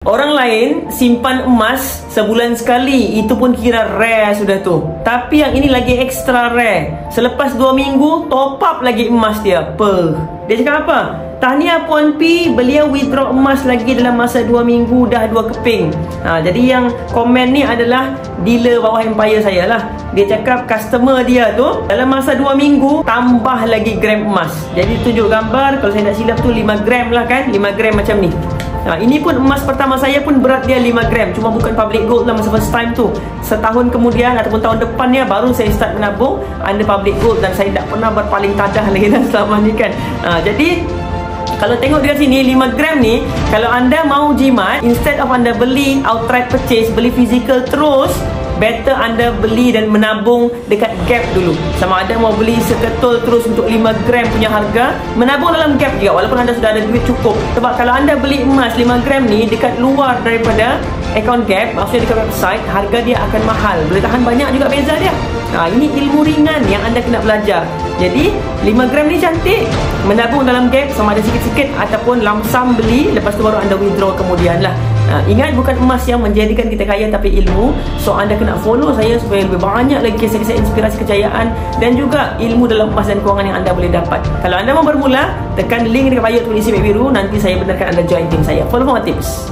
Orang lain simpan emas sebulan sekali, itu pun kira rare sudah tu. Tapi yang ini lagi extra rare. Selepas 2 minggu top up lagi emas dia. Dia cakap apa? Tahniah Puan P, beliau withdraw emas lagi dalam masa 2 minggu, dah 2 keping. Jadi yang komen ni adalah dealer bawah Empire saya lah. Dia cakap customer dia tu dalam masa 2 minggu tambah lagi gram emas. Jadi tunjuk gambar, kalau saya tak silap tu 5 gram lah kan, 5 gram macam ni. Ini pun emas pertama saya pun berat dia 5 gram. Cuma bukan public gold lah masa first time tu. Setahun kemudian ataupun tahun depannya baru saya start menabung under public gold. Dan saya tak pernah berpaling tadah lagi dah selama ni kan. Jadi kalau tengok dekat sini 5 gram ni, kalau anda mau jimat, instead of anda beli outright purchase, beli physical terus, better anda beli dan menabung dekat gap dulu. Sama ada mau beli seketul terus untuk 5 gram punya harga, menabung dalam gap juga walaupun anda sudah ada duit cukup. Sebab kalau anda beli emas 5 gram ni dekat luar daripada account gap, maksudnya dekat website, harga dia akan mahal. Boleh tahan banyak juga beza dia. Ini ilmu ringan yang anda kena belajar. Jadi 5 gram ni cantik, menabung dalam gap sama ada sikit-sikit ataupun lamsam beli, lepas tu baru anda withdraw kemudian lah. Ingat, bukan emas yang menjadikan kita kaya tapi ilmu. So anda kena follow saya supaya lebih banyak lagi kisah-kisah inspirasi kejayaan dan juga ilmu dalam emas dan kewangan yang anda boleh dapat. Kalau anda mau bermula, tekan link dekat bio tulis isi biru, nanti saya benarkan anda join tim saya. Follow for more tips.